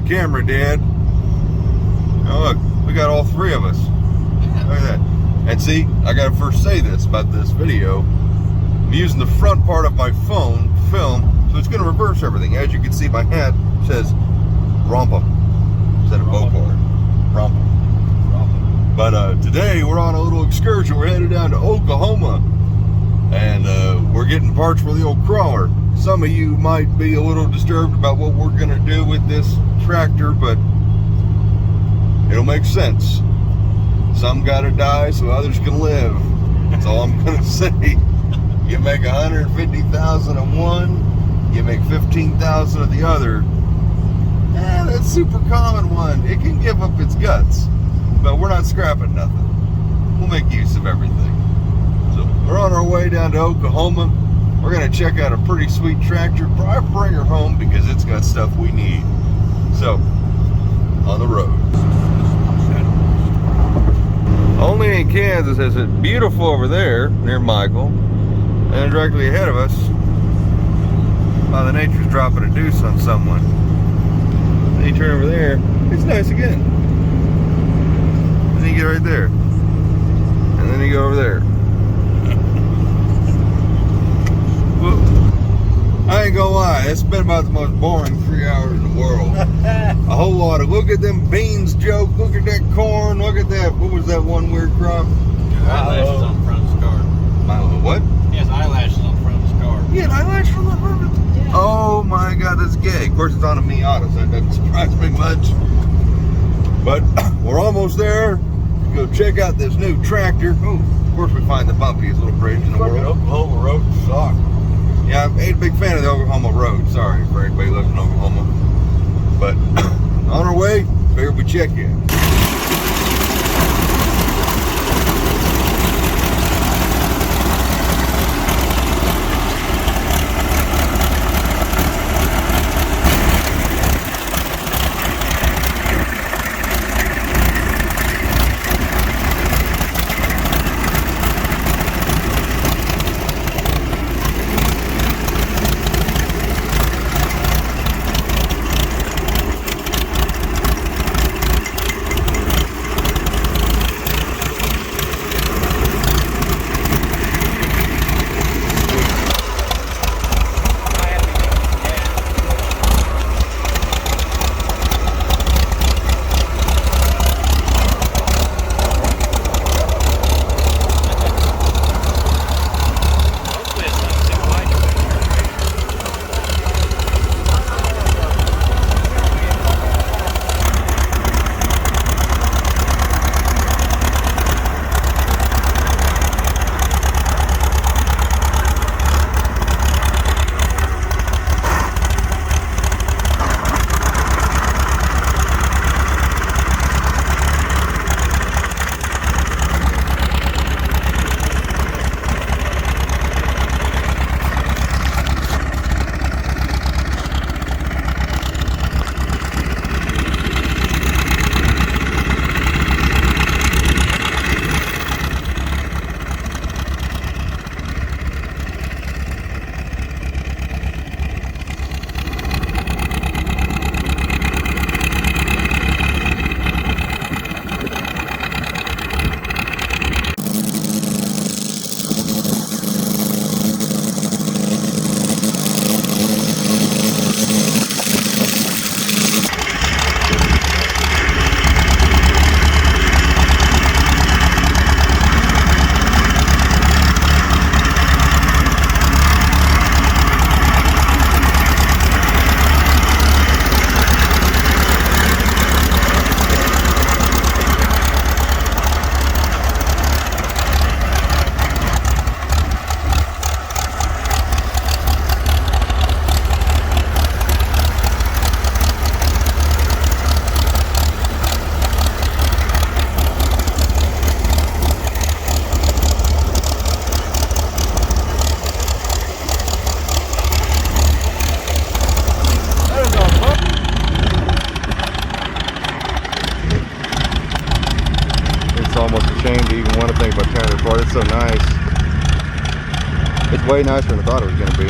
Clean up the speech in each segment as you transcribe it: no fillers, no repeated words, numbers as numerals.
the camera dead. Oh look, we got all three of us. Yeah. Look at that. And see, I gotta first say this about this video. I'm using the front part of my phone to film, so it's gonna reverse everything. As you can see, my hat says Rompum instead of Bopar. Rompum. But today we're on a little excursion. We're headed down to Oklahoma, and we're getting parts for the old crawler. Some of you might be a little disturbed about what we're gonna do with this tractor, but it'll make sense. Some gotta die so others can live. That's all I'm gonna say. You make 150,000 of one, you make 15,000 of the other. That super common one, it can give up its guts, but we're not scrapping nothing. We'll make use of everything. So we're on our way down to Oklahoma. We're gonna check out a pretty sweet tractor, probably bring her home because it's got stuff we need. So, on the road. Only in Kansas is it beautiful over there near Michael, and directly ahead of us, Mother Nature's dropping a deuce on someone. Then you turn over there, it's nice again. And then you get right there, and then you go over there. Well, I ain't gonna lie, it's been about the most boring 3 hours in the world. A whole lot of look at them beans, joke, look at that corn, look at that, what was that one weird crop? Eyelashes on the front of the car. What? He has eyelashes on the front of his car. Yeah, an eyelash on the front of it? Yeah. Oh my God, that's gay. Of course, it's on a Miata, so that doesn't surprise me much. But we're almost there. Go check out this new tractor. Oh, of course, we find the bumpiest little bridge in the world. Oklahoma road suck. Yeah, I ain't a big fan of the Oklahoma road. Sorry for everybody who lives in Oklahoma. But on our way, figured we check in. It's so nice. It's way nicer than I thought it was going to be.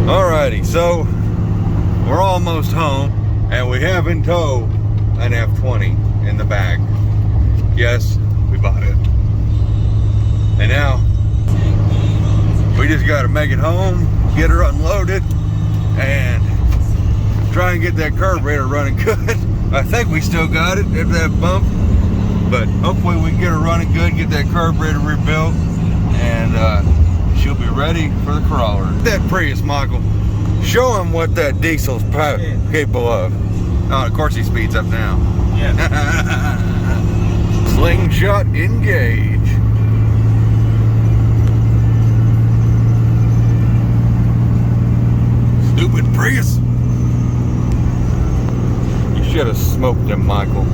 Alrighty, so we're almost home, and we have in tow an F20 in the bag. Yes, we bought it. And now we just got to make it home, get her unloaded, and try and get that carburetor running good. I think we still got it at that bump, but hopefully we can get her running good, get that carburetor rebuilt, and she'll be ready for the crawler. That Prius, Michael, show him what that diesel's capable of. Oh, of course he speeds up now. Yeah. Slingshot engage. Stupid Prius. You should have smoked him, Michael.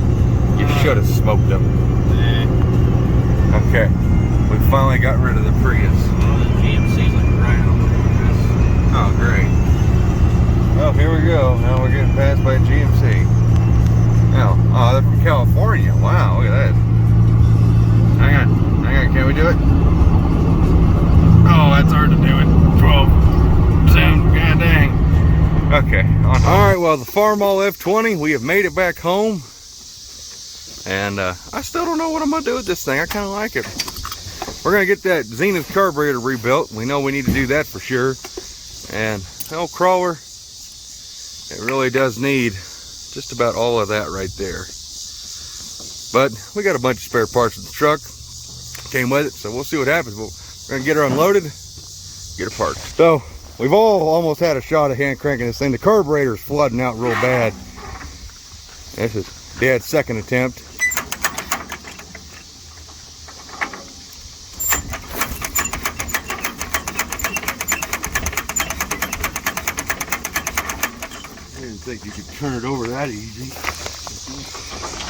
You should have smoked him. Okay. We finally got rid of the Prius. Well, the GMC's like round. Oh, great. Well, here we go. Now we're getting passed by a GMC. Now, oh, they're from California. Wow, look at that. Hang on, can we do it? Oh, that's hard to do it. 12. Zoom, god dang. Okay. Alright, well, the Farmall F20, we have made it back home. And I still don't know what I'm going to do with this thing. I kind of like it. We're going to get that Zenith carburetor rebuilt. We know we need to do that for sure. And old crawler, it really does need just about all of that right there. But we got a bunch of spare parts with the truck. Came with it, so we'll see what happens. We're going to get her unloaded, get her parked. So, we've all almost had a shot at hand cranking this thing. The carburetor's flooding out real bad. This is Dad's second attempt. I didn't think you could turn it over that easy.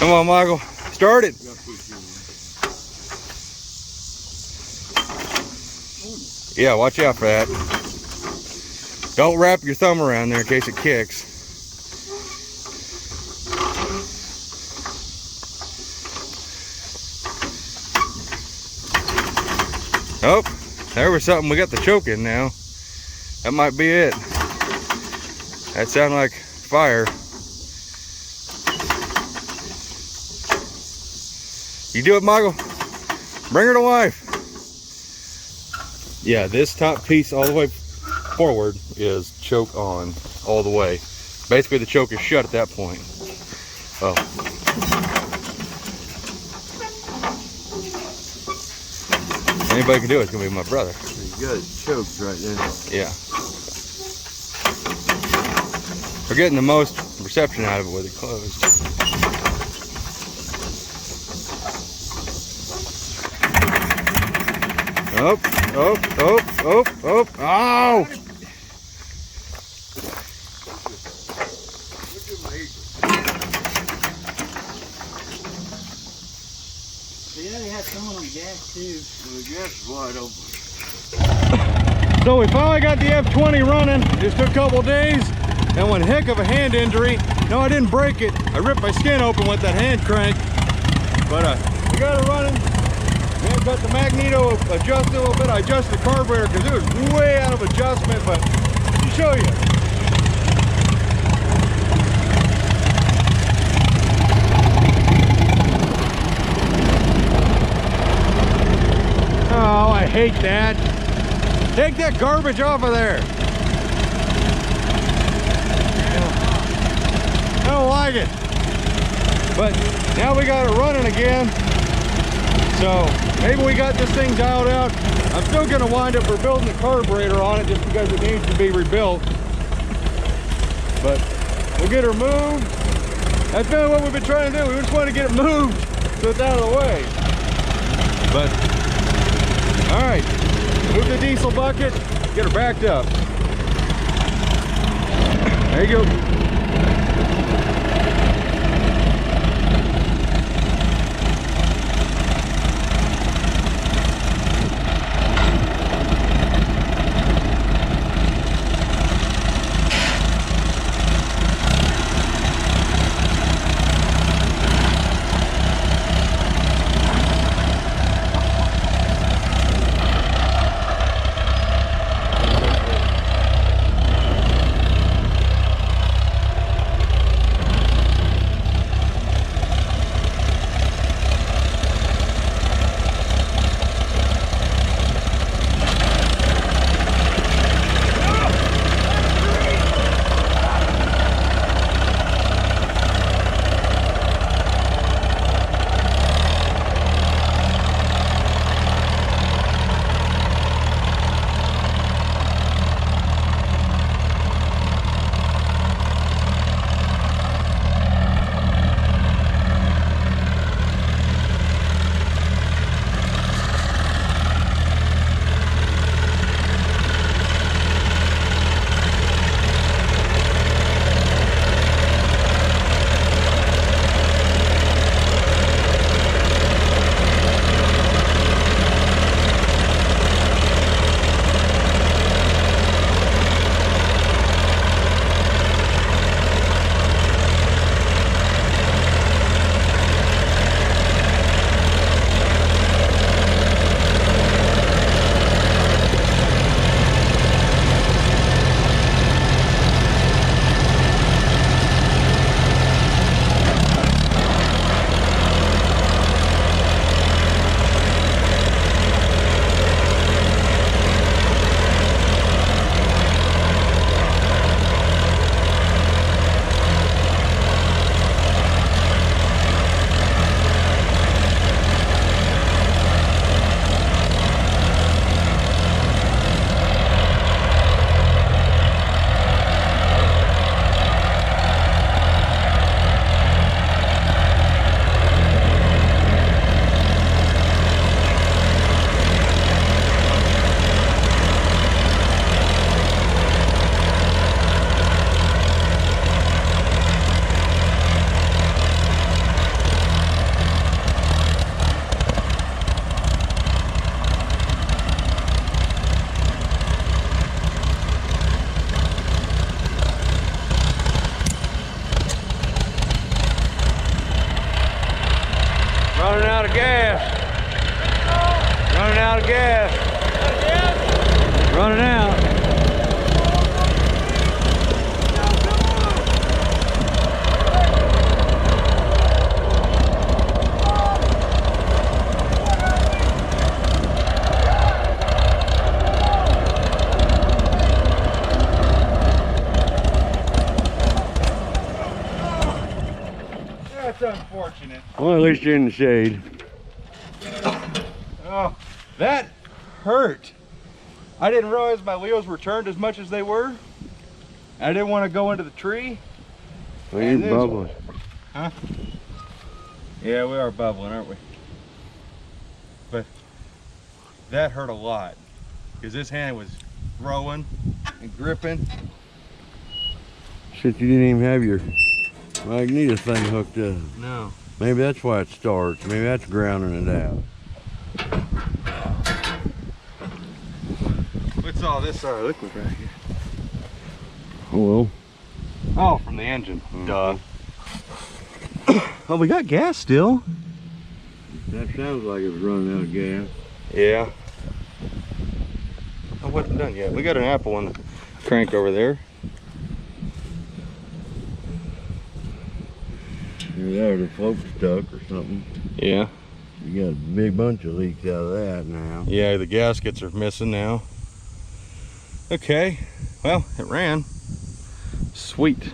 Come on, Michael. Start it. Yeah, watch out for that. Don't wrap your thumb around there in case it kicks. Oh, there was something. We got the choke in now. That might be it. That sounded like fire. You do it, Michael. Bring her to life. Yeah, this top piece all the way forward is choke on all the way. Basically, the choke is shut at that point. Oh. Anybody can do it. It's gonna be my brother. You got it choked right there. Yeah. We're getting the most reception out of it with it closed. Oh, oh, oh, oh, oh, oh! Yeah, they have someone on gas too. The gas is wide open. So we finally got the F20 running. Just took a couple days and one heck of a hand injury. No, I didn't break it. I ripped my skin open with that hand crank. But we got it running. Then got the magneto adjusted a little bit. I adjusted the carburetor because it was way out of adjustment, but to show you. Oh, I hate that. Take that garbage off of there. I don't like it. But now we got it running again. So maybe we got this thing dialed out. I'm still going to wind up rebuilding the carburetor on it just because it needs to be rebuilt. But we'll get her moved. That's really what we've been trying to do. We just want to get it moved so it's out of the way. But, all right, move the diesel bucket, get her backed up. There you go. out of gas. Running out. That's unfortunate. Well, at least you're in the shade. Oh, that hurt. I didn't realize my wheels were turned as much as they were. I didn't want to go into the tree. Well, you're bubbling. Huh? Yeah, we are bubbling, aren't we? But that hurt a lot because this hand was throwing and gripping. Shit, you didn't even have your magneto thing hooked up. No. Maybe that's why it starts. Maybe that's grounding it out. What's all this liquid right here? Oh well. Oh, from the engine. Duh. Oh, we got gas still. That sounds like it was running out of gas. Yeah. I wasn't done yet. We got an apple on the crank over there. Maybe that was a float stuck or something. Yeah. You got a big bunch of leaks out of that now. Yeah, the gaskets are missing now. Okay. Well, it ran. Sweet.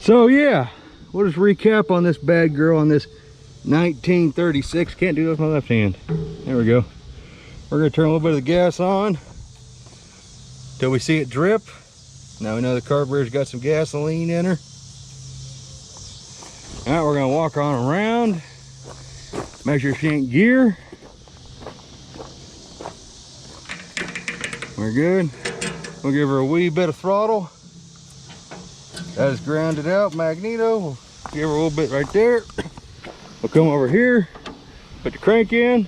So yeah, we'll just recap on this bad girl on this 1936. Can't do that with my left hand. There we go. We're gonna turn a little bit of the gas on till we see it drip. Now we know the carburetor's got some gasoline in her. All right, we're gonna walk on around, make sure she ain't gear. We're good. We'll give her a wee bit of throttle. That is grounded out magneto. We'll give her a little bit right there. We'll come over here, put the crank in,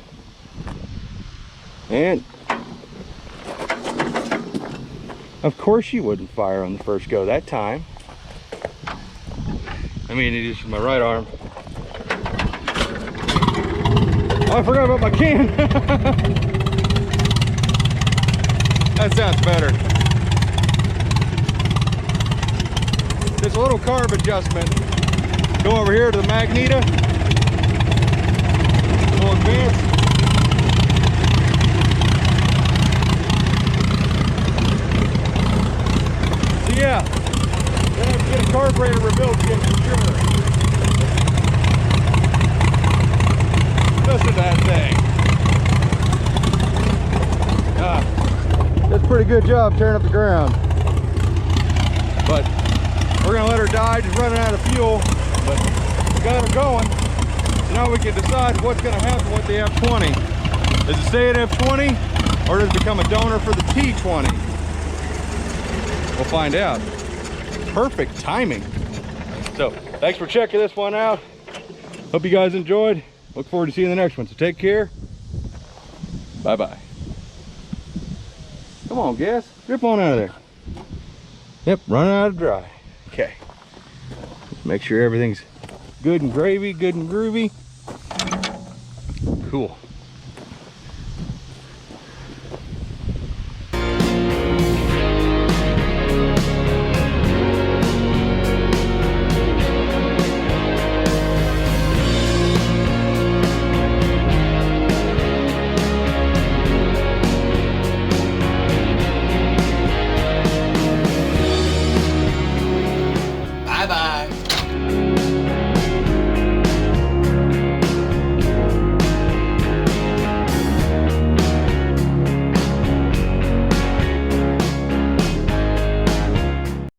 and of course she wouldn't fire on the first go that time. I mean, it is my right arm. Oh, I forgot about my can. That sounds better. There's a little carb adjustment. Go over here to the magneto. Little advance. So yeah, then I have to get a carburetor rebuilt again for sure. Listen to that thing. That's a pretty good job tearing up the ground. But we're gonna let her die, just running out of fuel. But we got her going. So now we can decide what's gonna happen with the F20. Does it stay at F20 or does it become a donor for the T20? We'll find out. Perfect timing. So thanks for checking this one out. Hope you guys enjoyed. Look forward to seeing the next one. So take care. Bye-bye. Come on, gas. Drip on out of there. Yep, running out of dry. Okay. Make sure everything's good and gravy, good and groovy. Cool.